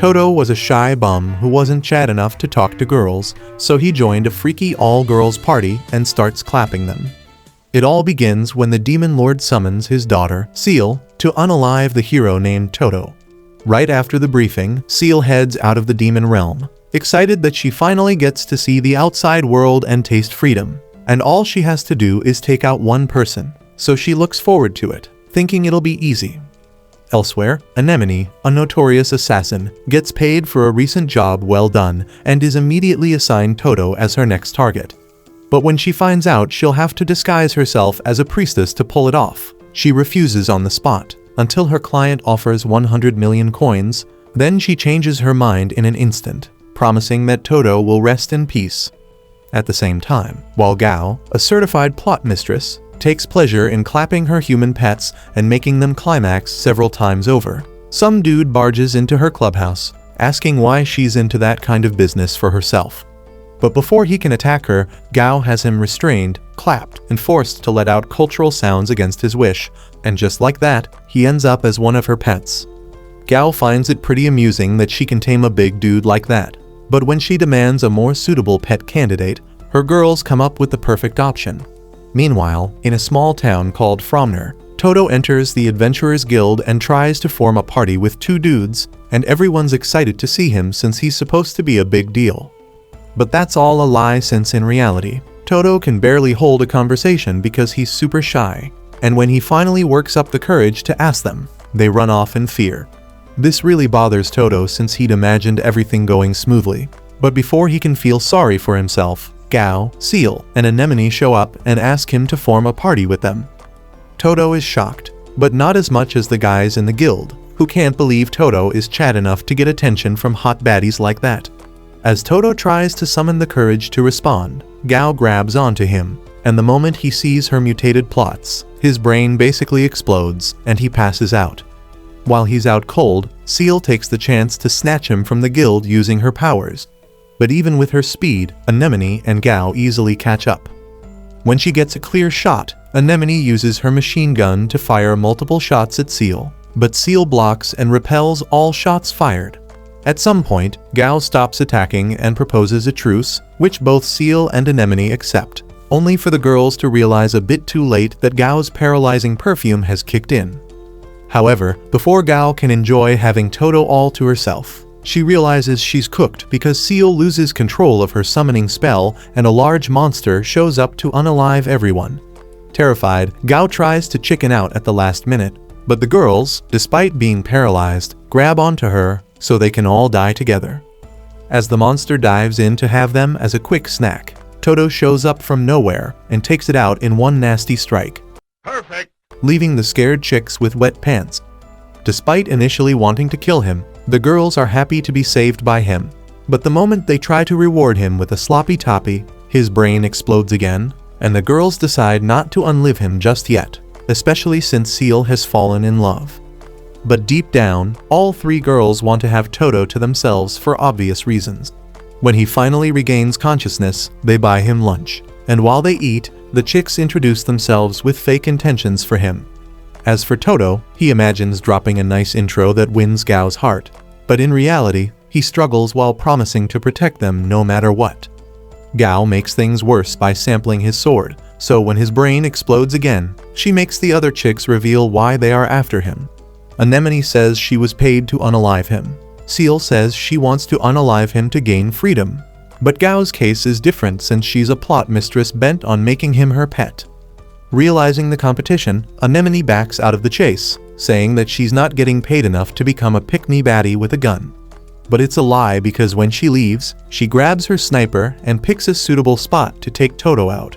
Toto was a shy bum who wasn't chat enough to talk to girls, so he joined a freaky all-girls party and starts clapping them. It all begins when the demon lord summons his daughter, Seal, to unalive the hero named Toto. Right after the briefing, Seal heads out of the demon realm, excited that she finally gets to see the outside world and taste freedom. And all she has to do is take out one person, so she looks forward to it, thinking it'll be easy. Elsewhere, Anemone, a notorious assassin, gets paid for a recent job well done and is immediately assigned Toto as her next target. But when she finds out she'll have to disguise herself as a priestess to pull it off, she refuses on the spot, until her client offers 100 million coins. Then she changes her mind in an instant, promising that Toto will rest in peace. At the same time, while Gao, a certified plot mistress, takes pleasure in clapping her human pets and making them climax several times over, some dude barges into her clubhouse, asking why she's into that kind of business for herself. But before he can attack her, Gao has him restrained, clapped, and forced to let out cultural sounds against his wish, and just like that, he ends up as one of her pets. Gao finds it pretty amusing that she can tame a big dude like that, but when she demands a more suitable pet candidate, her girls come up with the perfect option. Meanwhile, in a small town called Fromner, Toto enters the Adventurers Guild and tries to form a party with two dudes, and everyone's excited to see him since he's supposed to be a big deal. But that's all a lie, since in reality, Toto can barely hold a conversation because he's super shy, and when he finally works up the courage to ask them, they run off in fear. This really bothers Toto since he'd imagined everything going smoothly. But before he can feel sorry for himself, Gao, Seal, and Anemone show up and ask him to form a party with them. Toto is shocked, but not as much as the guys in the guild, who can't believe Toto is chat enough to get attention from hot baddies like that. As Toto tries to summon the courage to respond, Gao grabs onto him, and the moment he sees her mutated plots, his brain basically explodes and he passes out. While he's out cold, Seal takes the chance to snatch him from the guild using her powers. But even with her speed, Anemone and Gao easily catch up. When she gets a clear shot, Anemone uses her machine gun to fire multiple shots at Seal, but Seal blocks and repels all shots fired. At some point, Gao stops attacking and proposes a truce, which both Seal and Anemone accept, only for the girls to realize a bit too late that Gao's paralyzing perfume has kicked in. However, before Gao can enjoy having Toto all to herself, she realizes she's cooked because Seal loses control of her summoning spell and a large monster shows up to unalive everyone. Terrified, Gao tries to chicken out at the last minute, but the girls, despite being paralyzed, grab onto her so they can all die together. As the monster dives in to have them as a quick snack, Toto shows up from nowhere and takes it out in one nasty strike. Perfect! Leaving the scared chicks with wet pants. Despite initially wanting to kill him, the girls are happy to be saved by him. But the moment they try to reward him with a sloppy toppy, his brain explodes again, and the girls decide not to unlive him just yet, especially since Seal has fallen in love. But deep down, all three girls want to have Toto to themselves for obvious reasons. When he finally regains consciousness, they buy him lunch, and while they eat, the chicks introduce themselves with fake intentions for him. As for Toto, he imagines dropping a nice intro that wins Gao's heart, but in reality, he struggles while promising to protect them no matter what. Gao makes things worse by sampling his sword, so when his brain explodes again, she makes the other chicks reveal why they are after him. Anemone says she was paid to unalive him. Seal says she wants to unalive him to gain freedom. But Gao's case is different since she's a plot mistress bent on making him her pet. Realizing the competition, Anemone backs out of the chase, saying that she's not getting paid enough to become a pick-me baddie with a gun. But it's a lie because when she leaves, she grabs her sniper and picks a suitable spot to take Toto out.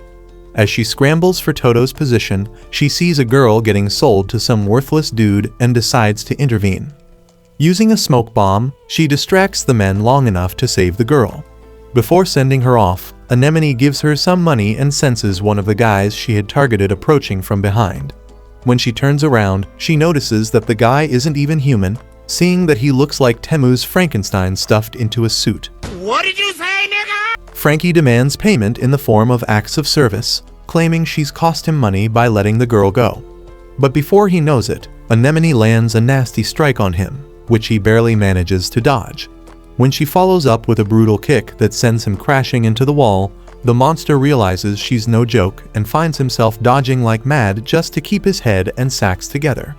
As she scrambles for Toto's position, she sees a girl getting sold to some worthless dude and decides to intervene. Using a smoke bomb, she distracts the men long enough to save the girl. Before sending her off, Anemone gives her some money and senses one of the guys she had targeted approaching from behind. When she turns around, she notices that the guy isn't even human, seeing that he looks like Temu's Frankenstein stuffed into a suit. What did you say, nigga? Frankie demands payment in the form of acts of service, claiming she's cost him money by letting the girl go. But before he knows it, Anemone lands a nasty strike on him, which he barely manages to dodge. When she follows up with a brutal kick that sends him crashing into the wall, the monster realizes she's no joke and finds himself dodging like mad just to keep his head and sacks together.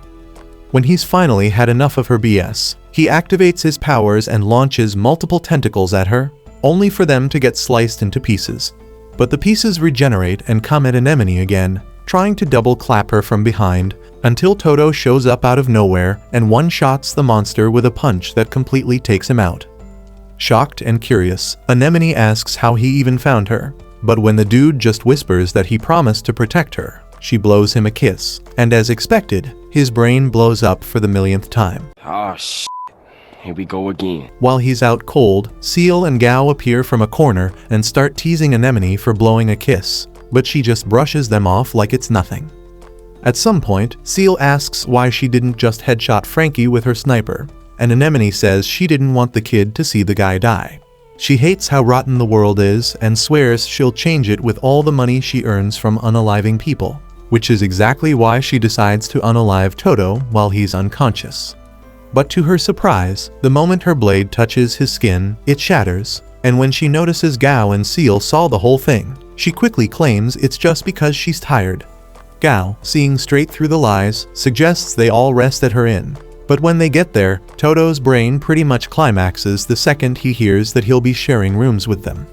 When he's finally had enough of her BS, he activates his powers and launches multiple tentacles at her, only for them to get sliced into pieces. But the pieces regenerate and come at Anemone again, trying to double clap her from behind, until Toto shows up out of nowhere and one-shots the monster with a punch that completely takes him out. Shocked and curious, Anemone asks how he even found her, but when the dude just whispers that he promised to protect her, she blows him a kiss, and as expected, his brain blows up for the millionth time. Oh shit, here we go again. While he's out cold, Seal and Gao appear from a corner and start teasing Anemone for blowing a kiss, but she just brushes them off like it's nothing. At some point, Seal asks why she didn't just headshot Frankie with her sniper, and Anemone says she didn't want the kid to see the guy die. She hates how rotten the world is and swears she'll change it with all the money she earns from unaliving people, which is exactly why she decides to unalive Toto while he's unconscious. But to her surprise, the moment her blade touches his skin, it shatters, and when she notices Gao and Seal saw the whole thing, she quickly claims it's just because she's tired. Gao, seeing straight through the lies, suggests they all rest at her inn. But when they get there, Toto's brain pretty much climaxes the second he hears that he'll be sharing rooms with them.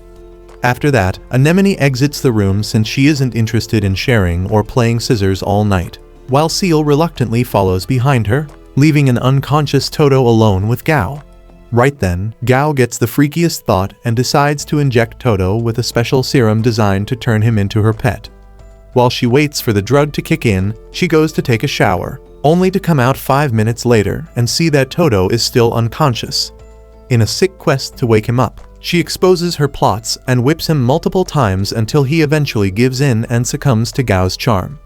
After that, Anemone exits the room since she isn't interested in sharing or playing scissors all night, while Seal reluctantly follows behind her, leaving an unconscious Toto alone with Gao. Right then, Gao gets the freakiest thought and decides to inject Toto with a special serum designed to turn him into her pet. While she waits for the drug to kick in, she goes to take a shower, only to come out 5 minutes later and see that Toto is still unconscious. In a sick quest to wake him up, she exposes her plots and whips him multiple times until he eventually gives in and succumbs to Gao's charm.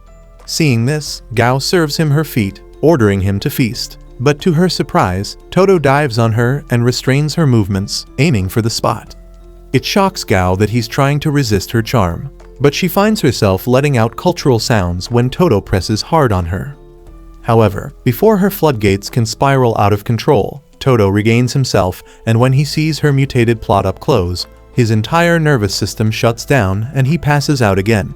Seeing this, Gao serves him her feet, ordering him to feast. But to her surprise, Toto dives on her and restrains her movements, aiming for the spot. It shocks Gao that he's trying to resist her charm, but she finds herself letting out cultural sounds when Toto presses hard on her. However, before her floodgates can spiral out of control, Toto regains himself, and when he sees her mutated plot up close, his entire nervous system shuts down and he passes out again.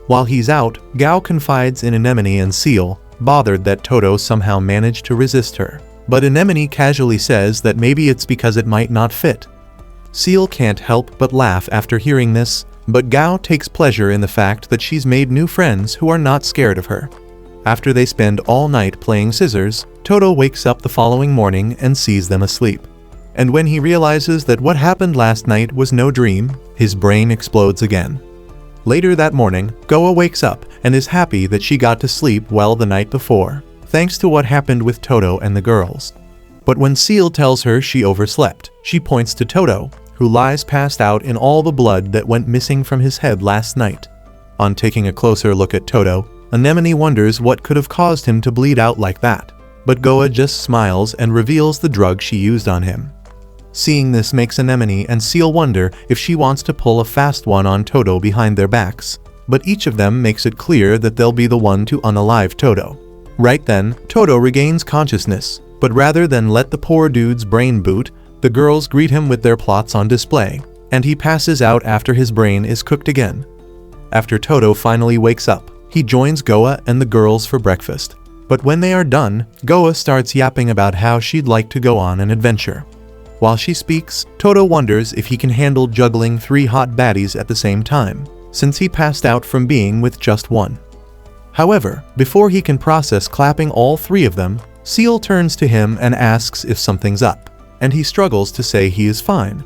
While he's out, Gao confides in Anemone and Seal, bothered that Toto somehow managed to resist her. But Anemone casually says that maybe it's because it might not fit. Seal can't help but laugh after hearing this, but Gao takes pleasure in the fact that she's made new friends who are not scared of her. After they spend all night playing scissors, Toto wakes up the following morning and sees them asleep. And when he realizes that what happened last night was no dream, his brain explodes again. Later that morning, Goa wakes up and is happy that she got to sleep well the night before, thanks to what happened with Toto and the girls. But when Seal tells her she overslept, she points to Toto, who lies passed out in all the blood that went missing from his head last night. On taking a closer look at Toto, Anemone wonders what could have caused him to bleed out like that, but Goa just smiles and reveals the drug she used on him. Seeing this makes Anemone and Seal wonder if she wants to pull a fast one on Toto behind their backs, but each of them makes it clear that they'll be the one to unalive Toto. Right then, Toto regains consciousness, but rather than let the poor dude's brain boot, the girls greet him with their plots on display, and he passes out after his brain is cooked again. After Toto finally wakes up, he joins Goa and the girls for breakfast, but when they are done, Goa starts yapping about how she'd like to go on an adventure. While she speaks, Toto wonders if he can handle juggling 3 hot baddies at the same time, since he passed out from being with just one. However, before he can process clapping all 3 of them, Seal turns to him and asks if something's up, and he struggles to say he is fine.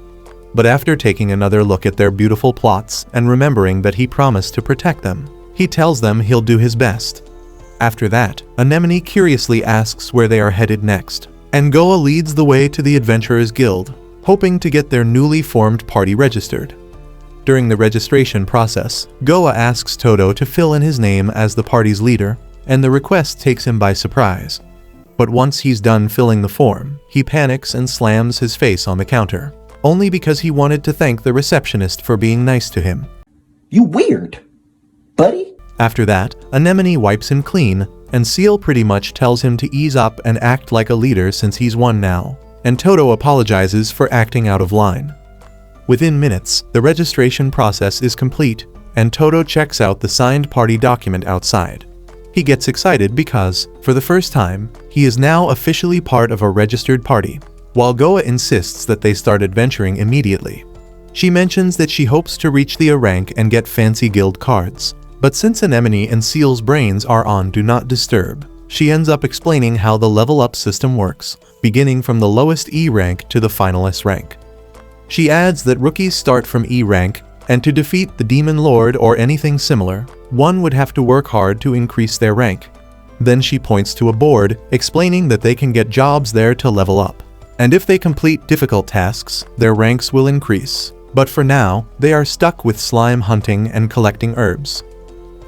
But after taking another look at their beautiful plots and remembering that he promised to protect them, he tells them he'll do his best. After that, Anemone curiously asks where they are headed next, and Goa leads the way to the Adventurers Guild, hoping to get their newly formed party registered. During the registration process, Goa asks Toto to fill in his name as the party's leader, and the request takes him by surprise. But once he's done filling the form, he panics and slams his face on the counter, only because he wanted to thank the receptionist for being nice to him. You weird, buddy. After that, Anemone wipes him clean, and Seal pretty much tells him to ease up and act like a leader since he's won now, and Toto apologizes for acting out of line. Within minutes, the registration process is complete, and Toto checks out the signed party document outside. He gets excited because, for the first time, he is now officially part of a registered party, while Goa insists that they start adventuring immediately. She mentions that she hopes to reach the A rank and get fancy guild cards, but since Anemone and Seal's brains are on Do Not Disturb, she ends up explaining how the level up system works, beginning from the lowest E rank to the final S rank. She adds that rookies start from E rank, and to defeat the Demon Lord or anything similar, one would have to work hard to increase their rank. Then she points to a board, explaining that they can get jobs there to level up, and if they complete difficult tasks, their ranks will increase. But for now, they are stuck with slime hunting and collecting herbs.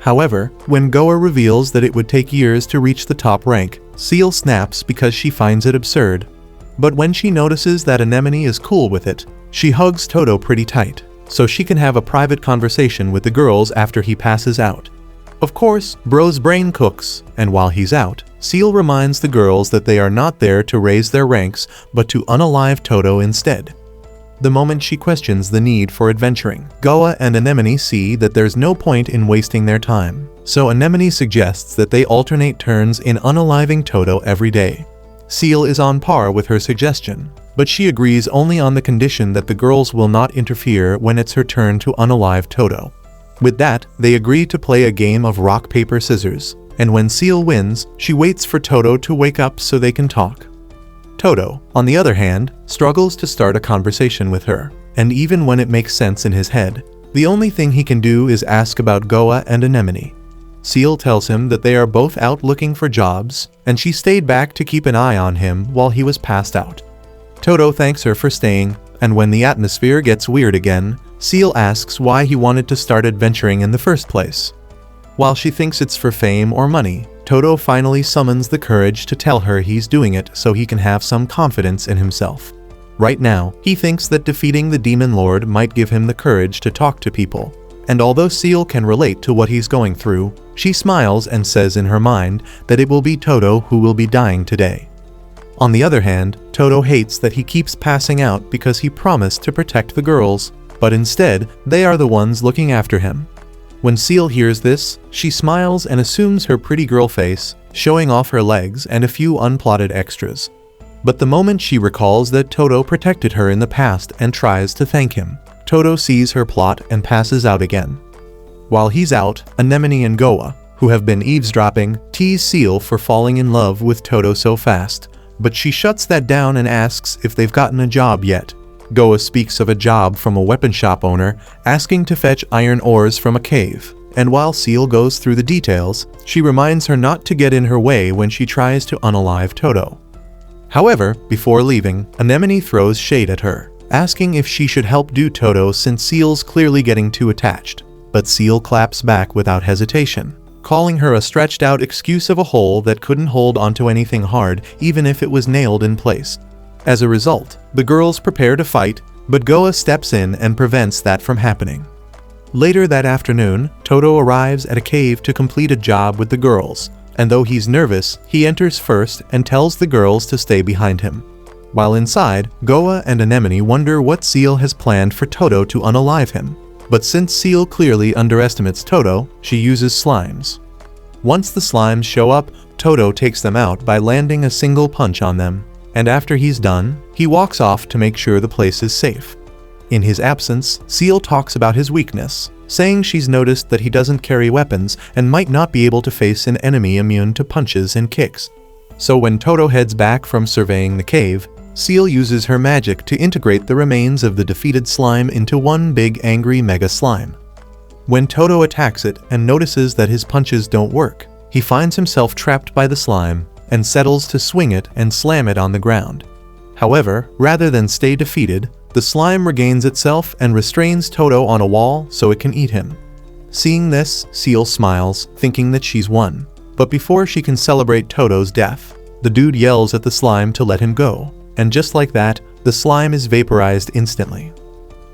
However, when Goa reveals that it would take years to reach the top rank, Seal snaps because she finds it absurd. But when she notices that Anemone is cool with it, she hugs Toto pretty tight, so she can have a private conversation with the girls after he passes out. Of course, Bro's brain cooks, and while he's out, Seal reminds the girls that they are not there to raise their ranks, but to unalive Toto instead. The moment she questions the need for adventuring, Goa and Anemone see that there's no point in wasting their time, so Anemone suggests that they alternate turns in unaliving Toto every day. Seal is on par with her suggestion, but she agrees only on the condition that the girls will not interfere when it's her turn to unalive Toto. With that, they agree to play a game of rock, paper, scissors, and when Seal wins, she waits for Toto to wake up so they can talk. Toto, on the other hand, struggles to start a conversation with her, and even when it makes sense in his head, the only thing he can do is ask about Goa and Anemone. Seal tells him that they are both out looking for jobs, and she stayed back to keep an eye on him while he was passed out. Toto thanks her for staying, and when the atmosphere gets weird again, Seal asks why he wanted to start adventuring in the first place. While she thinks it's for fame or money, Toto finally summons the courage to tell her he's doing it so he can have some confidence in himself. Right now, he thinks that defeating the Demon Lord might give him the courage to talk to people, and although Seal can relate to what he's going through, she smiles and says in her mind that it will be Toto who will be dying today. On the other hand, Toto hates that he keeps passing out because he promised to protect the girls, but instead, they are the ones looking after him. When Seal hears this, she smiles and assumes her pretty girl face, showing off her legs and a few unplotted extras. But the moment she recalls that Toto protected her in the past and tries to thank him, Toto sees her plot and passes out again. While he's out, Anemone and Goa, who have been eavesdropping, tease Seal for falling in love with Toto so fast, but she shuts that down and asks if they've gotten a job yet. Goa speaks of a job from a weapon shop owner, asking to fetch iron ores from a cave, and while Seal goes through the details, she reminds her not to get in her way when she tries to unalive Toto. However, before leaving, Anemone throws shade at her, asking if she should help do Toto since Seal's clearly getting too attached, but Seal claps back without hesitation, calling her a stretched-out excuse of a hole that couldn't hold onto anything hard even if it was nailed in place. As a result, the girls prepare to fight, but Goa steps in and prevents that from happening. Later that afternoon, Toto arrives at a cave to complete a job with the girls, and though he's nervous, he enters first and tells the girls to stay behind him. While inside, Goa and Anemone wonder what Seal has planned for Toto to unalive him, but since Seal clearly underestimates Toto, she uses slimes. Once the slimes show up, Toto takes them out by landing a single punch on them, and after he's done, he walks off to make sure the place is safe. In his absence, Seal talks about his weakness, saying she's noticed that he doesn't carry weapons and might not be able to face an enemy immune to punches and kicks. So when Toto heads back from surveying the cave, Seal uses her magic to integrate the remains of the defeated slime into one big angry mega slime. When Toto attacks it and notices that his punches don't work, he finds himself trapped by the slime and settles to swing it and slam it on the ground. However, rather than stay defeated, the slime regains itself and restrains Toto on a wall so it can eat him. Seeing this, Seal smiles, thinking that she's won. But before she can celebrate Toto's death, the dude yells at the slime to let him go, and just like that, the slime is vaporized instantly.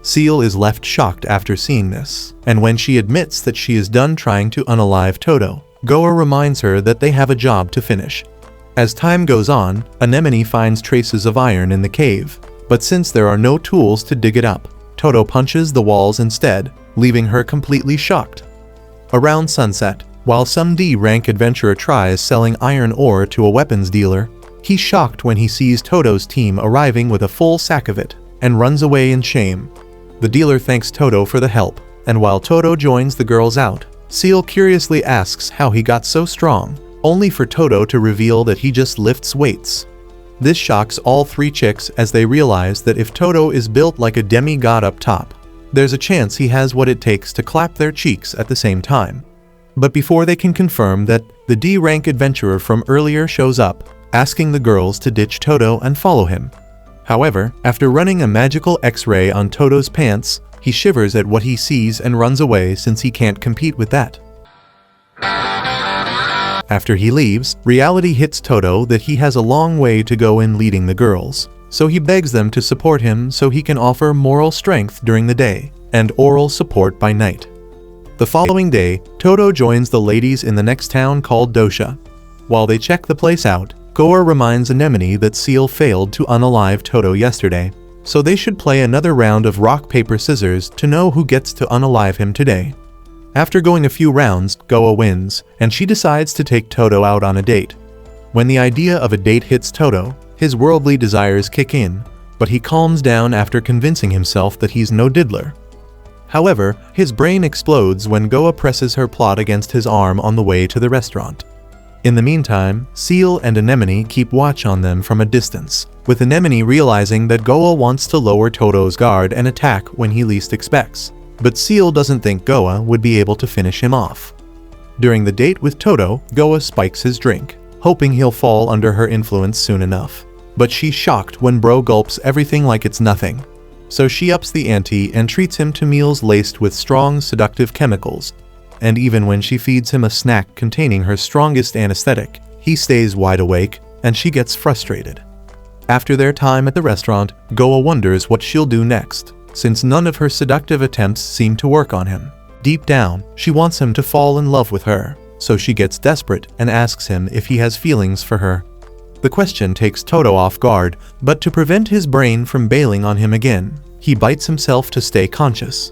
Seal is left shocked after seeing this, and when she admits that she is done trying to unalive Toto, Goa reminds her that they have a job to finish. As time goes on, Anemone finds traces of iron in the cave, but since there are no tools to dig it up, Toto punches the walls instead, leaving her completely shocked. Around sunset, while some D-rank adventurer tries selling iron ore to a weapons dealer, he's shocked when he sees Toto's team arriving with a full sack of it, and runs away in shame. The dealer thanks Toto for the help, and while Toto joins the girls out, Seal curiously asks how he got so strong, only for Toto to reveal that he just lifts weights. This shocks all three chicks as they realize that if Toto is built like a demigod up top, there's a chance he has what it takes to clap their cheeks at the same time. But before they can confirm that, the D-rank adventurer from earlier shows up, asking the girls to ditch Toto and follow him. However, after running a magical X-ray on Toto's pants, he shivers at what he sees and runs away since he can't compete with that. After he leaves, reality hits Toto that he has a long way to go in leading the girls, so he begs them to support him so he can offer moral strength during the day, and oral support by night. The following day, Toto joins the ladies in the next town called Dosha. While they check the place out, Goa reminds Anemone that Seal failed to unalive Toto yesterday, so they should play another round of rock paper scissors to know who gets to unalive him today. After going a few rounds, Goa wins, and she decides to take Toto out on a date. When the idea of a date hits Toto, his worldly desires kick in, but he calms down after convincing himself that he's no diddler. However, his brain explodes when Goa presses her plot against his arm on the way to the restaurant. In the meantime, Seal and Anemone keep watch on them from a distance, with Anemone realizing that Goa wants to lower Toto's guard and attack when he least expects. But Seal doesn't think Goa would be able to finish him off. During the date with Toto, Goa spikes his drink, hoping he'll fall under her influence soon enough. But she's shocked when Bro gulps everything like it's nothing. So she ups the ante and treats him to meals laced with strong seductive chemicals. And even when she feeds him a snack containing her strongest anesthetic, he stays wide awake, and she gets frustrated. After their time at the restaurant, Goa wonders what she'll do next, since none of her seductive attempts seem to work on him. Deep down, she wants him to fall in love with her, so she gets desperate and asks him if he has feelings for her. The question takes Toto off guard, but to prevent his brain from bailing on him again, he bites himself to stay conscious.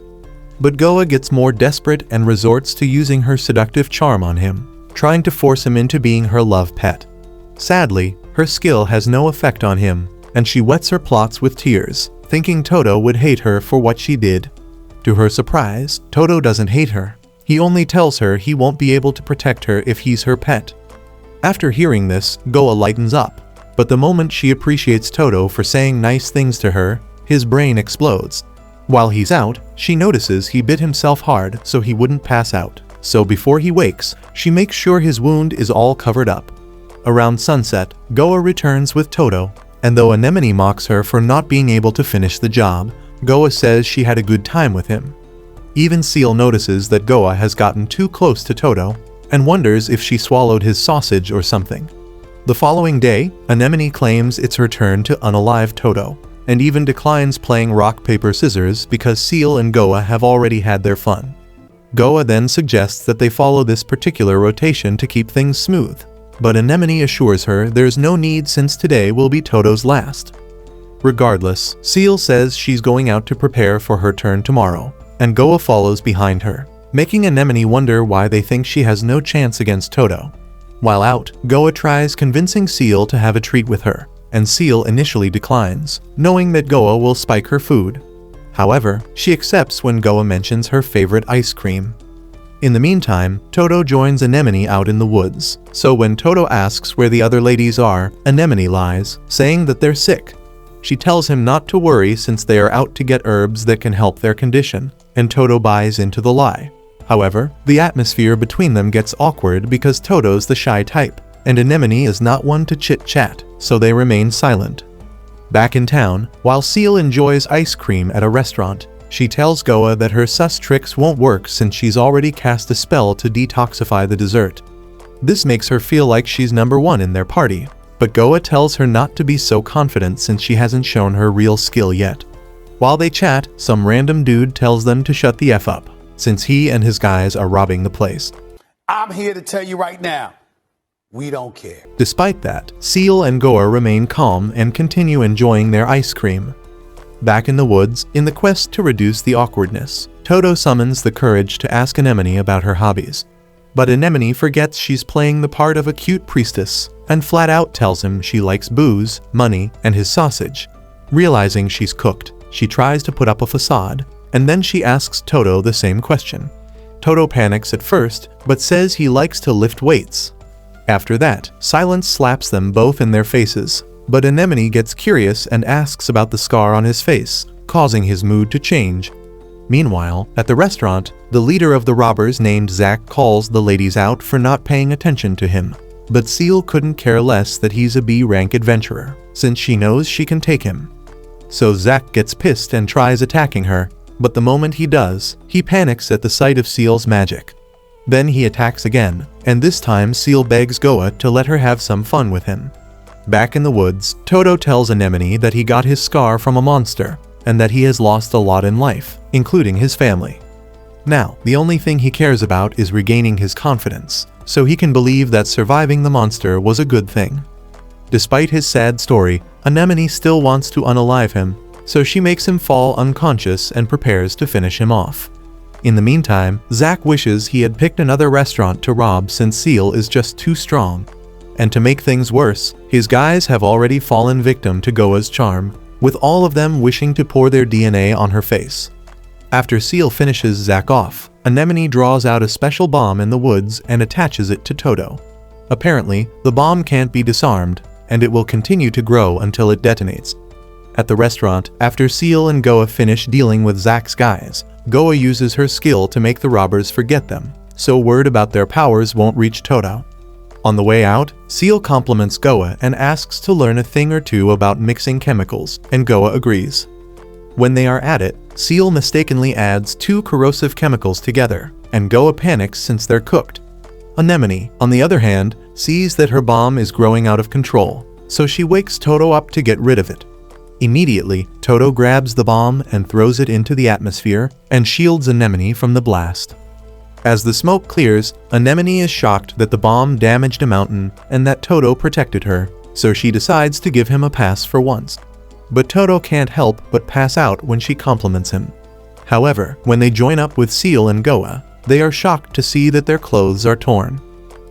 But Goa gets more desperate and resorts to using her seductive charm on him, trying to force him into being her love pet. Sadly, her skill has no effect on him, and she wets her plots with tears, thinking Toto would hate her for what she did. To her surprise, Toto doesn't hate her. He only tells her he won't be able to protect her if he's her pet. After hearing this, Goa lightens up, but the moment she appreciates Toto for saying nice things to her, his brain explodes. While he's out, she notices he bit himself hard so he wouldn't pass out, so before he wakes, she makes sure his wound is all covered up. Around sunset, Goa returns with Toto, and though Anemone mocks her for not being able to finish the job, Goa says she had a good time with him. Even Seal notices that Goa has gotten too close to Toto, and wonders if she swallowed his sausage or something. The following day, Anemone claims it's her turn to unalive Toto, and even declines playing rock paper scissors because Seal and Goa have already had their fun. Goa then suggests that they follow this particular rotation to keep things smooth, but Anemone assures her there's no need since today will be Toto's last. Regardless, Seal says she's going out to prepare for her turn tomorrow, and Goa follows behind her, making Anemone wonder why they think she has no chance against Toto. While out, Goa tries convincing Seal to have a treat with her, and Seal initially declines, knowing that Goa will spike her food. However, she accepts when Goa mentions her favorite ice cream. In the meantime, Toto joins Anemone out in the woods, so when Toto asks where the other ladies are, Anemone lies, saying that they're sick. She tells him not to worry since they are out to get herbs that can help their condition, and Toto buys into the lie. However, the atmosphere between them gets awkward because Toto's the shy type, and Anemone is not one to chit-chat, so they remain silent. Back in town, while Seal enjoys ice cream at a restaurant, she tells Goa that her sus tricks won't work since she's already cast a spell to detoxify the dessert. This makes her feel like she's number one in their party, but Goa tells her not to be so confident since she hasn't shown her real skill yet. While they chat, some random dude tells them to shut the F up, since he and his guys are robbing the place. I'm here to tell you right now, we don't care. Despite that, Seal and Goa remain calm and continue enjoying their ice cream. Back in the woods, in the quest to reduce the awkwardness, Toto summons the courage to ask Anemone about her hobbies. But Anemone forgets she's playing the part of a cute priestess and flat out tells him she likes booze, money, and his sausage. Realizing she's cooked, she tries to put up a facade, and then she asks Toto the same question. Toto panics at first, but says he likes to lift weights. After that, Silence slaps them both in their faces, but Anemone gets curious and asks about the scar on his face, causing his mood to change. Meanwhile, at the restaurant, the leader of the robbers named Zack calls the ladies out for not paying attention to him. But Seal couldn't care less that he's a B-rank adventurer, since she knows she can take him. So Zack gets pissed and tries attacking her, but the moment he does, he panics at the sight of Seal's magic. Then he attacks again, and this time Seal begs Goa to let her have some fun with him. Back in the woods, Toto tells Anemone that he got his scar from a monster, and that he has lost a lot in life, including his family. Now, the only thing he cares about is regaining his confidence, so he can believe that surviving the monster was a good thing. Despite his sad story, Anemone still wants to unalive him, so she makes him fall unconscious and prepares to finish him off. In the meantime, Zack wishes he had picked another restaurant to rob since Seal is just too strong. And to make things worse, his guys have already fallen victim to Goa's charm, with all of them wishing to pour their DNA on her face. After Seal finishes Zack off, Anemone draws out a special bomb in the woods and attaches it to Toto. Apparently, the bomb can't be disarmed, and it will continue to grow until it detonates. At the restaurant, after Seal and Goa finish dealing with Zack's guys, Goa uses her skill to make the robbers forget them, so word about their powers won't reach Toto. On the way out, Seal compliments Goa and asks to learn a thing or two about mixing chemicals, and Goa agrees. When they are at it, Seal mistakenly adds 2 corrosive chemicals together, and Goa panics since they're cooked. Anemone, on the other hand, sees that her bomb is growing out of control, so she wakes Toto up to get rid of it. Immediately, Toto grabs the bomb and throws it into the atmosphere and shields Anemone from the blast. As the smoke clears, Anemone is shocked that the bomb damaged a mountain and that Toto protected her, so she decides to give him a pass for once. But Toto can't help but pass out when she compliments him. However, when they join up with Seal and Goa, they are shocked to see that their clothes are torn.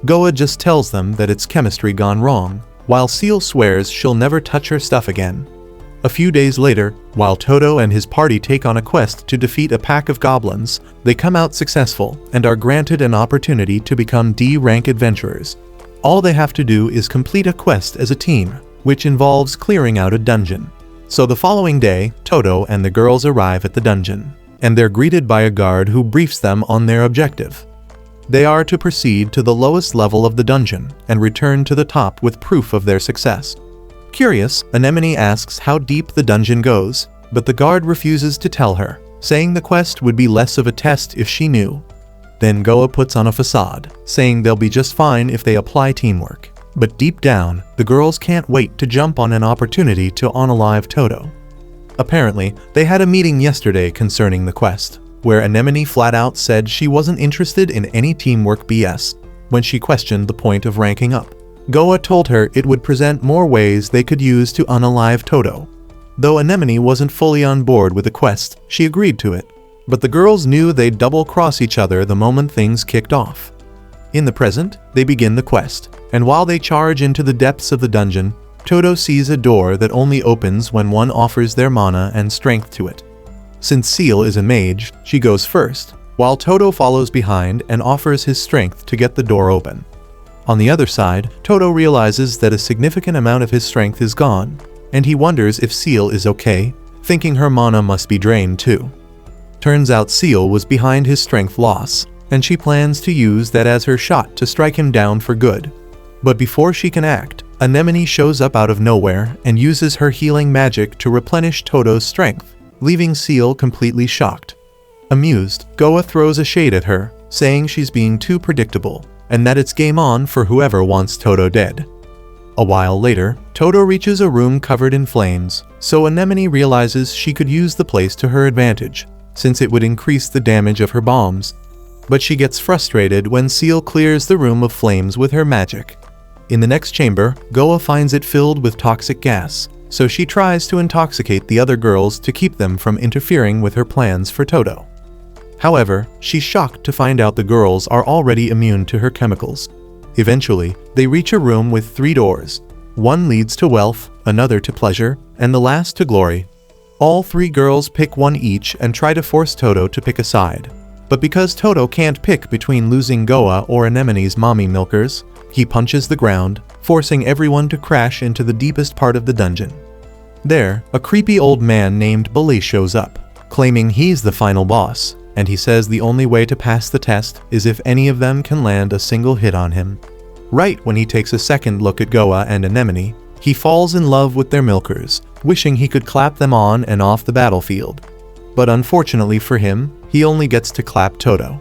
Goa just tells them that it's chemistry gone wrong, while Seal swears she'll never touch her stuff again. A few days later, while Toto and his party take on a quest to defeat a pack of goblins, they come out successful and are granted an opportunity to become D-rank adventurers. All they have to do is complete a quest as a team, which involves clearing out a dungeon. So the following day, Toto and the girls arrive at the dungeon, and they're greeted by a guard who briefs them on their objective. They are to proceed to the lowest level of the dungeon and return to the top with proof of their success. Curious, Anemone asks how deep the dungeon goes, but the guard refuses to tell her, saying the quest would be less of a test if she knew. Then Goa puts on a facade, saying they'll be just fine if they apply teamwork. But deep down, the girls can't wait to jump on an opportunity to unalive Toto. Apparently, they had a meeting yesterday concerning the quest, where Anemone flat out said she wasn't interested in any teamwork BS when she questioned the point of ranking up. Goa told her it would present more ways they could use to unalive Toto. Though Anemone wasn't fully on board with the quest, she agreed to it. But the girls knew they'd double-cross each other the moment things kicked off. In the present, they begin the quest, and while they charge into the depths of the dungeon, Toto sees a door that only opens when one offers their mana and strength to it. Since Seal is a mage, she goes first, while Toto follows behind and offers his strength to get the door open. On the other side, Toto realizes that a significant amount of his strength is gone, and he wonders if Seal is okay, thinking her mana must be drained too. Turns out Seal was behind his strength loss, and she plans to use that as her shot to strike him down for good. But before she can act, Anemone shows up out of nowhere and uses her healing magic to replenish Toto's strength, leaving Seal completely shocked. Amused, Goa throws a shade at her, saying she's being too predictable, and that it's game on for whoever wants Toto dead. A while later, Toto reaches a room covered in flames, so Anemone realizes she could use the place to her advantage, since it would increase the damage of her bombs. but she gets frustrated when Seal clears the room of flames with her magic. In the next chamber, Goa finds it filled with toxic gas, so she tries to intoxicate the other girls to keep them from interfering with her plans for Toto. However, she's shocked to find out the girls are already immune to her chemicals. Eventually, they reach a room with 3 doors. One leads to wealth, another to pleasure, and the last to glory. All 3 girls pick one each and try to force Toto to pick a side. But because Toto can't pick between losing Goa or Anemone's mommy milkers, he punches the ground, forcing everyone to crash into the deepest part of the dungeon. There, a creepy old man named Bully shows up, claiming he's the final boss, and he says the only way to pass the test is if any of them can land a single hit on him. Right when he takes a second look at Goa and Anemone, he falls in love with their milkers, wishing he could clap them on and off the battlefield. But unfortunately for him, he only gets to clap Toto.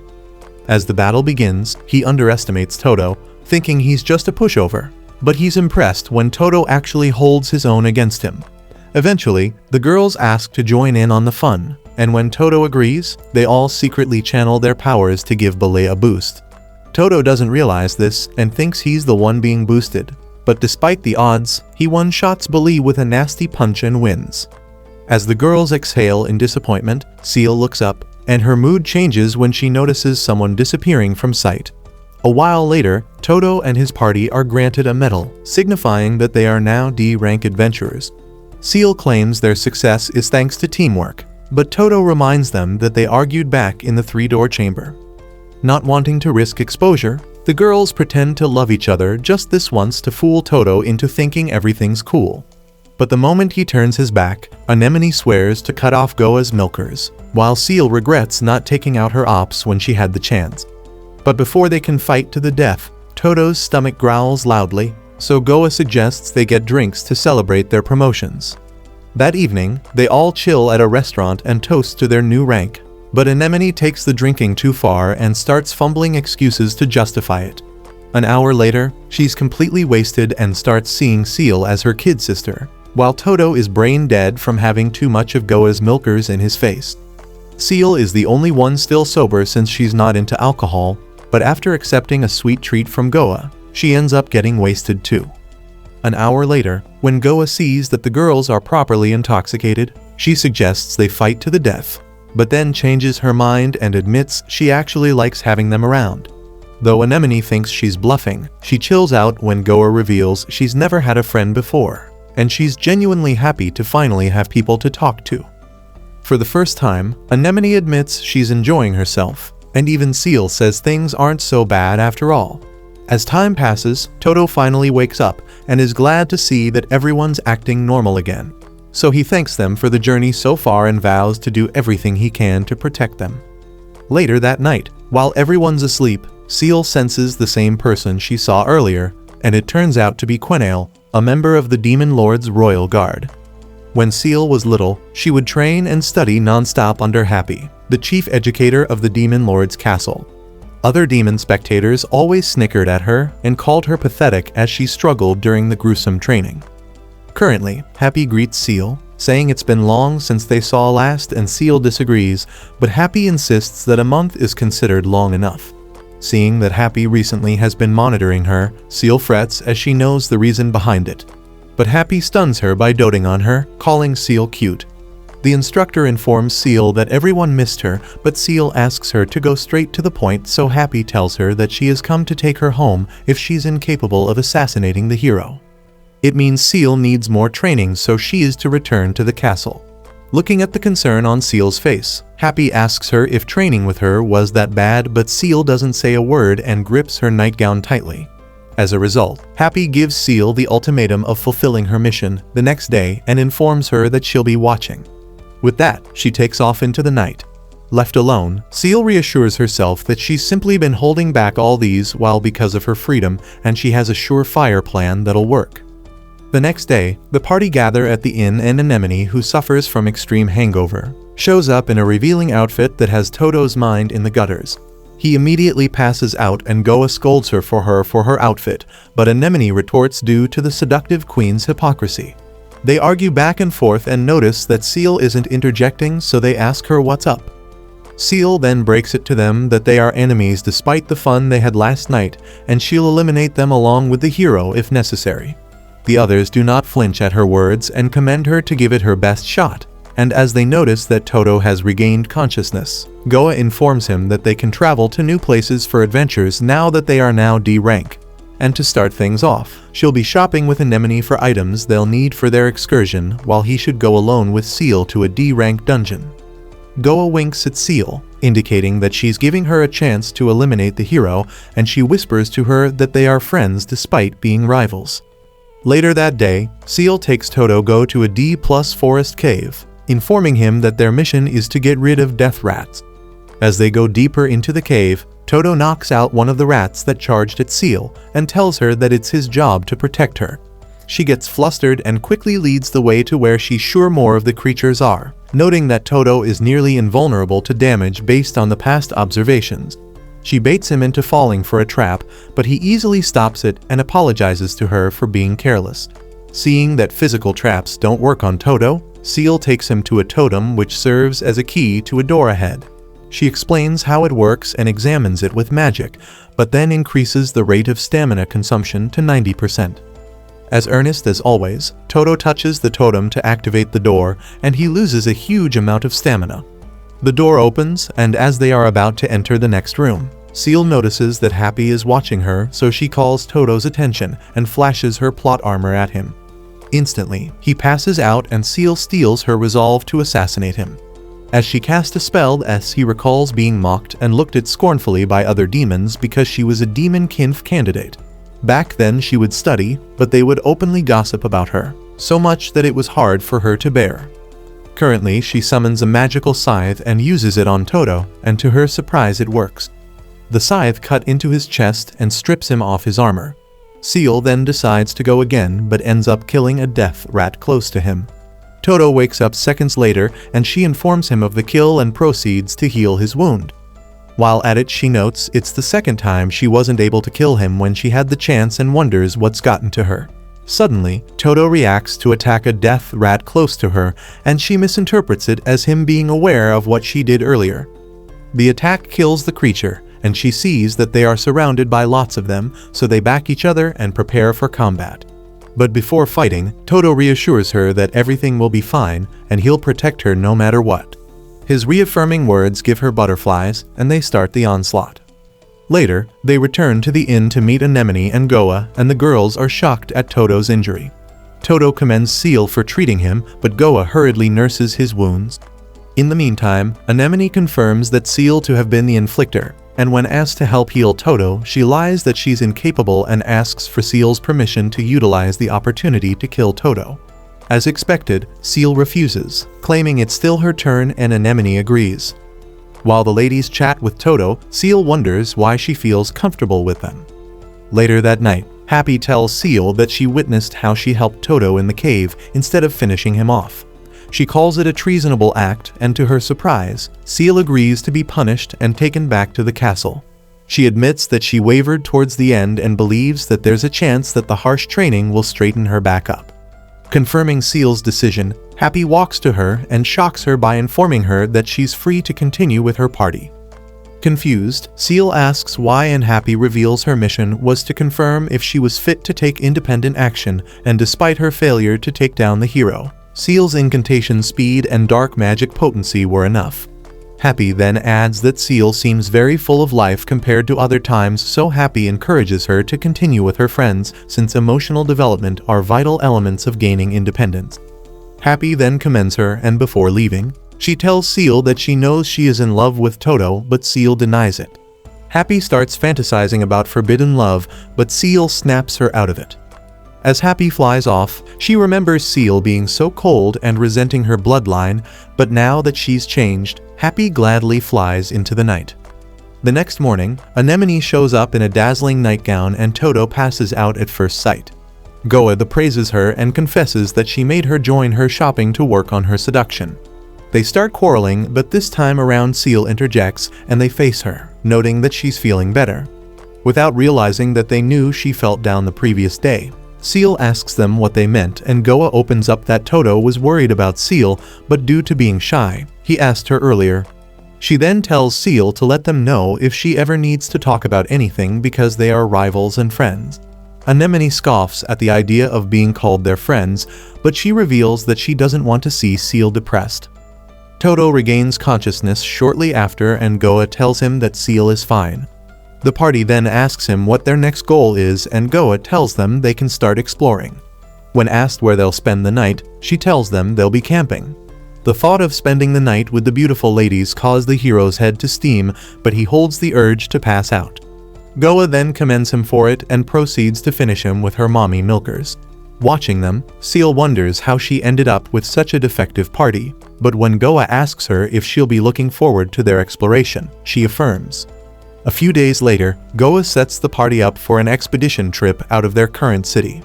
As the battle begins, he underestimates Toto, thinking he's just a pushover, but he's impressed when Toto actually holds his own against him. Eventually, the girls ask to join in on the fun, and when Toto agrees, they all secretly channel their powers to give Bully a boost. Toto doesn't realize this and thinks he's the one being boosted, but despite the odds, he one-shots Bully with a nasty punch and wins. As the girls exhale in disappointment, Seal looks up, and her mood changes when she notices someone disappearing from sight. A while later, Toto and his party are granted a medal, signifying that they are now D-rank adventurers. Seal claims their success is thanks to teamwork, but Toto reminds them that they argued back in the 3-door chamber. Not wanting to risk exposure, the girls pretend to love each other just this once to fool Toto into thinking everything's cool. But the moment he turns his back, Anemone swears to cut off Goa's milkers, while Seal regrets not taking out her ops when she had the chance. But before they can fight to the death, Toto's stomach growls loudly, so Goa suggests they get drinks to celebrate their promotions. That evening, they all chill at a restaurant and toast to their new rank, but Anemone takes the drinking too far and starts fumbling excuses to justify it. An hour later, she's completely wasted and starts seeing Seal as her kid sister, while Toto is brain dead from having too much of Goa's milkers in his face. Seal is the only one still sober since she's not into alcohol, but after accepting a sweet treat from Goa, she ends up getting wasted too. An hour later, when Goa sees that the girls are properly intoxicated, she suggests they fight to the death, but then changes her mind and admits she actually likes having them around. Though Anemone thinks she's bluffing, she chills out when Goa reveals she's never had a friend before, and she's genuinely happy to finally have people to talk to. For the first time, Anemone admits she's enjoying herself, and even Seal says things aren't so bad after all. As time passes, Toto finally wakes up and is glad to see that everyone's acting normal again. So he thanks them for the journey so far and vows to do everything he can to protect them. Later that night, while everyone's asleep, Seal senses the same person she saw earlier, and it turns out to be Quenale, a member of the Demon Lord's Royal Guard. When Seal was little, she would train and study non-stop under Happy, the chief educator of the Demon Lord's castle. Other demon spectators always snickered at her and called her pathetic as she struggled during the gruesome training. Currently, Happy greets Seal, saying it's been long since they saw last, and Seal disagrees, but Happy insists that a month is considered long enough. Seeing that Happy recently has been monitoring her, Seal frets as she knows the reason behind it. But Happy stuns her by doting on her, calling Seal cute. The instructor informs Seal that everyone missed her, but Seal asks her to go straight to the point, so Happy tells her that she has come to take her home if she's incapable of assassinating the hero. It means Seal needs more training, so she is to return to the castle. Looking at the concern on Seal's face, Happy asks her if training with her was that bad, but Seal doesn't say a word and grips her nightgown tightly. As a result, Happy gives Seal the ultimatum of fulfilling her mission the next day and informs her that she'll be watching. With that, she takes off into the night. Left alone, Seal reassures herself that she's simply been holding back all these while because of her freedom, and she has a surefire plan that'll work. The next day, the party gather at the inn, and Anemone, who suffers from extreme hangover, shows up in a revealing outfit that has Toto's mind in the gutters. He immediately passes out and Goa scolds her for her outfit, but Anemone retorts due to the seductive queen's hypocrisy. They argue back and forth and notice that Seal isn't interjecting, so they ask her what's up. Seal then breaks it to them that they are enemies despite the fun they had last night, and she'll eliminate them along with the hero if necessary. The others do not flinch at her words and commend her to give it her best shot, and as they notice that Toto has regained consciousness, Goa informs him that they can travel to new places for adventures now that they are now D rank. And to start things off, she'll be shopping with Anemone for items they'll need for their excursion, while he should go alone with Seal to a D rank dungeon. Goa winks at Seal, indicating that she's giving her a chance to eliminate the hero, and she whispers to her that they are friends despite being rivals. Later that day, Seal takes Toto go to a D+ forest cave, informing him that their mission is to get rid of death rats. As they go deeper into the cave, Toto knocks out one of the rats that charged at Seal and tells her that it's his job to protect her. She gets flustered and quickly leads the way to where she's sure more of the creatures are, noting that Toto is nearly invulnerable to damage based on the past observations. She baits him into falling for a trap, but he easily stops it and apologizes to her for being careless. Seeing that physical traps don't work on Toto, Seal takes him to a totem which serves as a key to a door ahead. She explains how it works and examines it with magic, but then increases the rate of stamina consumption to 90%. As earnest as always, Toto touches the totem to activate the door, and he loses a huge amount of stamina. The door opens, and as they are about to enter the next room, Seal notices that Happy is watching her, so she calls Toto's attention and flashes her plot armor at him. Instantly, he passes out and Seal steals her resolve to assassinate him. As she cast a spell, as he recalls being mocked and looked at scornfully by other demons because she was a demon kinf candidate. Back then she would study, but they would openly gossip about her, so much that it was hard for her to bear. Currently, she summons a magical scythe and uses it on Toto, and to her surprise it works. The scythe cut into his chest and strips him off his armor. Seal then decides to go again but ends up killing a death rat close to him. Toto wakes up seconds later and she informs him of the kill and proceeds to heal his wound. While at it, she notes it's the second time she wasn't able to kill him when she had the chance and wonders what's gotten to her. Suddenly, Toto reacts to attack a death rat close to her, and she misinterprets it as him being aware of what she did earlier. The attack kills the creature, and she sees that they are surrounded by lots of them, so they back each other and prepare for combat. But before fighting, Toto reassures her that everything will be fine and he'll protect her no matter what. His reaffirming words give her butterflies, and they start the onslaught. Later, they return to the inn to meet Anemone and Goa, and the girls are shocked at Toto's injury. Toto commends Seal for treating him, but Goa hurriedly nurses his wounds. In the meantime, Anemone confirms that Seal to have been the inflictor, and when asked to help heal Toto, she lies that she's incapable and asks for Seal's permission to utilize the opportunity to kill Toto. As expected, Seal refuses, claiming it's still her turn, and Anemone agrees. While the ladies chat with Toto, Seal wonders why she feels comfortable with them. Later that night, Happy tells Seal that she witnessed how she helped Toto in the cave instead of finishing him off. She calls it a treasonable act, and to her surprise, Seal agrees to be punished and taken back to the castle. She admits that she wavered towards the end and believes that there's a chance that the harsh training will straighten her back up. Confirming Seal's decision, Happy walks to her and shocks her by informing her that she's free to continue with her party. Confused, Seal asks why, and Happy reveals her mission was to confirm if she was fit to take independent action, and despite her failure to take down the hero, Seal's incantation speed and dark magic potency were enough. Happy then adds that Seal seems very full of life compared to other times, so Happy encourages her to continue with her friends since emotional development are vital elements of gaining independence. Happy then commends her, and before leaving, she tells Seal that she knows she is in love with Toto, but Seal denies it. Happy starts fantasizing about forbidden love, but Seal snaps her out of it. As Happy flies off, she remembers Seal being so cold and resenting her bloodline, but now that she's changed, Happy gladly flies into the night. The next morning, Anemone shows up in a dazzling nightgown and Toto passes out at first sight. Goa praises her and confesses that she made her join her shopping to work on her seduction. They start quarreling, but this time around Seal interjects and they face her, noting that she's feeling better. Without realizing that they knew she felt down the previous day, Seal asks them what they meant, and Goa opens up that Toto was worried about Seal, but due to being shy, he asked her earlier. She then tells Seal to let them know if she ever needs to talk about anything because they are rivals and friends. Anemone scoffs at the idea of being called their friends, but she reveals that she doesn't want to see Seal depressed. Toto regains consciousness shortly after and Goa tells him that Seal is fine. The party then asks him what their next goal is and Goa tells them they can start exploring. When asked where they'll spend the night, she tells them they'll be camping. The thought of spending the night with the beautiful ladies causes the hero's head to steam, but he holds the urge to pass out. Goa then commends him for it and proceeds to finish him with her mommy milkers. Watching them, Seal wonders how she ended up with such a defective party, but when Goa asks her if she'll be looking forward to their exploration, she affirms. A few days later, Goa sets the party up for an expedition trip out of their current city.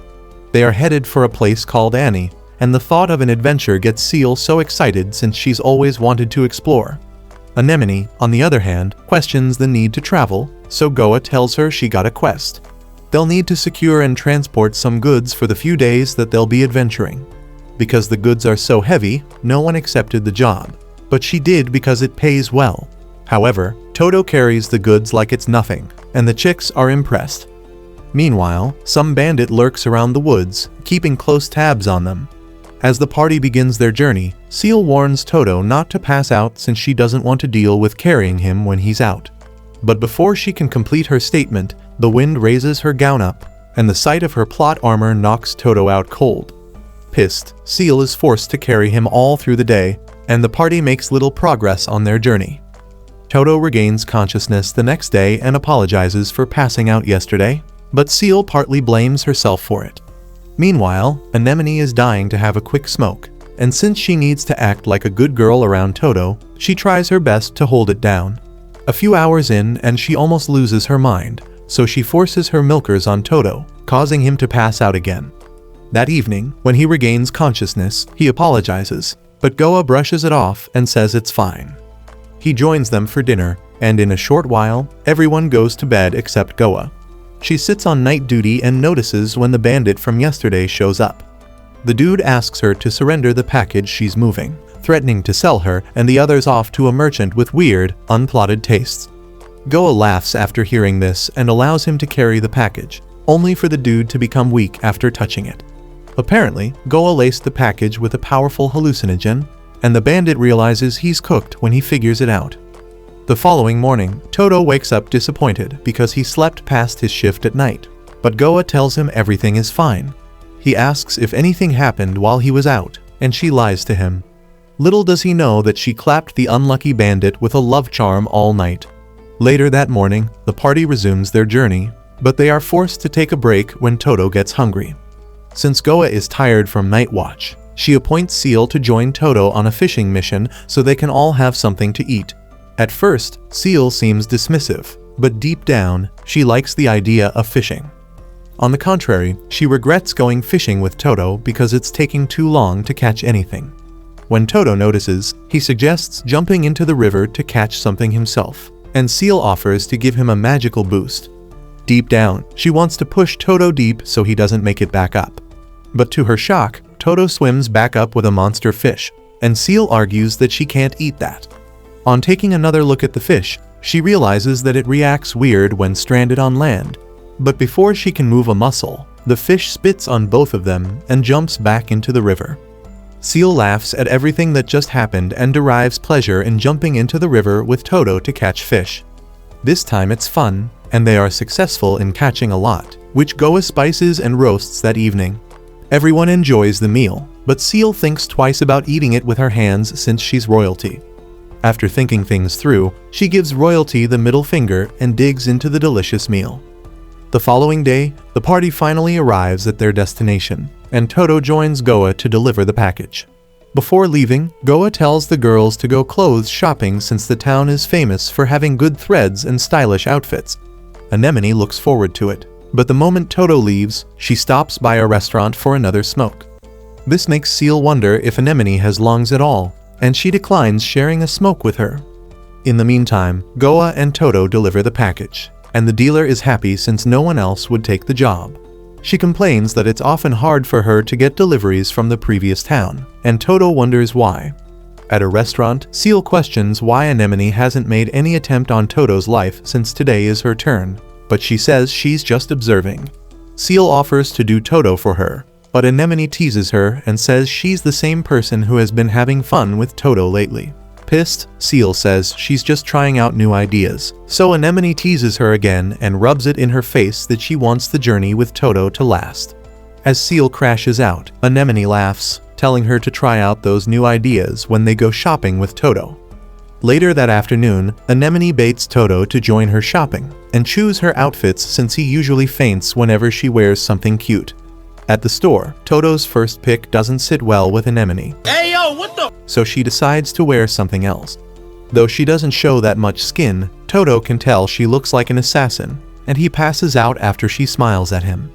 They are headed for a place called Annie, and the thought of an adventure gets Seal so excited since she's always wanted to explore. Anemone, on the other hand, questions the need to travel, so Goa tells her she got a quest. They'll need to secure and transport some goods for the few days that they'll be adventuring. Because the goods are so heavy, no one accepted the job, but she did because it pays well. However, Toto carries the goods like it's nothing, and the chicks are impressed. Meanwhile, some bandit lurks around the woods, keeping close tabs on them. As the party begins their journey, Seal warns Toto not to pass out since she doesn't want to deal with carrying him when he's out. But before she can complete her statement, the wind raises her gown up, and the sight of her plot armor knocks Toto out cold. Pissed, Seal is forced to carry him all through the day, and the party makes little progress on their journey. Toto regains consciousness the next day and apologizes for passing out yesterday, but Seal partly blames herself for it. Meanwhile, Anemone is dying to have a quick smoke, and since she needs to act like a good girl around Toto, she tries her best to hold it down. A few hours in and she almost loses her mind, so she forces her milkers on Toto, causing him to pass out again. That evening, when he regains consciousness, he apologizes, but Goa brushes it off and says it's fine. He joins them for dinner, and in a short while, everyone goes to bed except Goa. She sits on night duty and notices when the bandit from yesterday shows up. The dude asks her to surrender the package she's moving, threatening to sell her and the others off to a merchant with weird, unplotted tastes. Goa laughs after hearing this and allows him to carry the package, only for the dude to become weak after touching it. Apparently, Goa laced the package with a powerful hallucinogen, and the bandit realizes he's cooked when he figures it out. The following morning, Toto wakes up disappointed because he slept past his shift at night, but Goa tells him everything is fine. He asks if anything happened while he was out, and she lies to him. Little does he know that she clapped the unlucky bandit with a love charm all night. Later that morning, the party resumes their journey, but they are forced to take a break when Toto gets hungry. Since Goa is tired from night watch, she appoints Seal to join Toto on a fishing mission so they can all have something to eat. At first, Seal seems dismissive, but deep down, she likes the idea of fishing. On the contrary, she regrets going fishing with Toto because it's taking too long to catch anything. When Toto notices, he suggests jumping into the river to catch something himself, and Seal offers to give him a magical boost. Deep down, she wants to push Toto deep so he doesn't make it back up. But to her shock, Toto swims back up with a monster fish, and Seal argues that she can't eat that. On taking another look at the fish, she realizes that it reacts weird when stranded on land. But before she can move a muscle, the fish spits on both of them and jumps back into the river. Seal laughs at everything that just happened and derives pleasure in jumping into the river with Toto to catch fish. This time it's fun, and they are successful in catching a lot, which Goa spices and roasts that evening. Everyone enjoys the meal, but Seal thinks twice about eating it with her hands since she's royalty. After thinking things through, she gives royalty the middle finger and digs into the delicious meal. The following day, the party finally arrives at their destination, and Toto joins Goa to deliver the package. Before leaving, Goa tells the girls to go clothes shopping since the town is famous for having good threads and stylish outfits. Anemone looks forward to it, but the moment Toto leaves, she stops by a restaurant for another smoke. This makes Seal wonder if Anemone has lungs at all, and she declines sharing a smoke with her. In the meantime, Goa and Toto deliver the package, and the dealer is happy since no one else would take the job. She complains that it's often hard for her to get deliveries from the previous town, and Toto wonders why. At a restaurant, Seal questions why Anemone hasn't made any attempt on Toto's life since today is her turn, but she says she's just observing. Seal offers to do Toto for her, but Anemone teases her and says she's the same person who has been having fun with Toto lately. Pissed, Seal says she's just trying out new ideas, so Anemone teases her again and rubs it in her face that she wants the journey with Toto to last. As Seal crashes out, Anemone laughs, telling her to try out those new ideas when they go shopping with Toto. Later that afternoon, Anemone baits Toto to join her shopping and choose her outfits since he usually faints whenever she wears something cute. At the store, Toto's first pick doesn't sit well with Anemone. Hey, yo, what the? So she decides to wear something else. Though she doesn't show that much skin, Toto can tell she looks like an assassin, and he passes out after she smiles at him.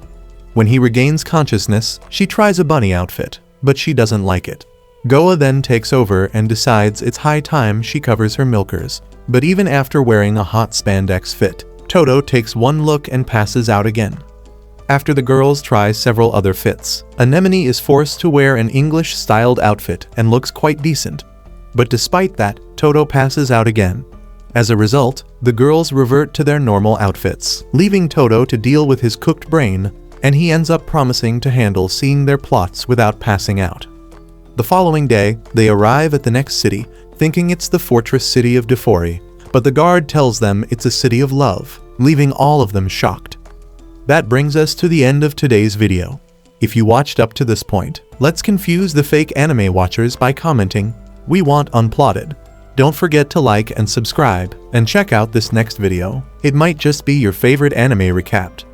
When he regains consciousness, she tries a bunny outfit, but she doesn't like it. Goa then takes over and decides it's high time she covers her milkers, but even after wearing a hot spandex fit, Toto takes one look and passes out again. After the girls try several other fits, Anemone is forced to wear an English-styled outfit and looks quite decent. But despite that, Toto passes out again. As a result, the girls revert to their normal outfits, leaving Toto to deal with his cooked brain, and he ends up promising to handle seeing their plots without passing out. The following day, they arrive at the next city, thinking it's the fortress city of Defori, but the guard tells them it's a city of love, leaving all of them shocked. That brings us to the end of today's video. If you watched up to this point, let's confuse the fake anime watchers by commenting, "We want unplotted." Don't forget to like and subscribe, and check out this next video. It might just be your favorite anime recapped.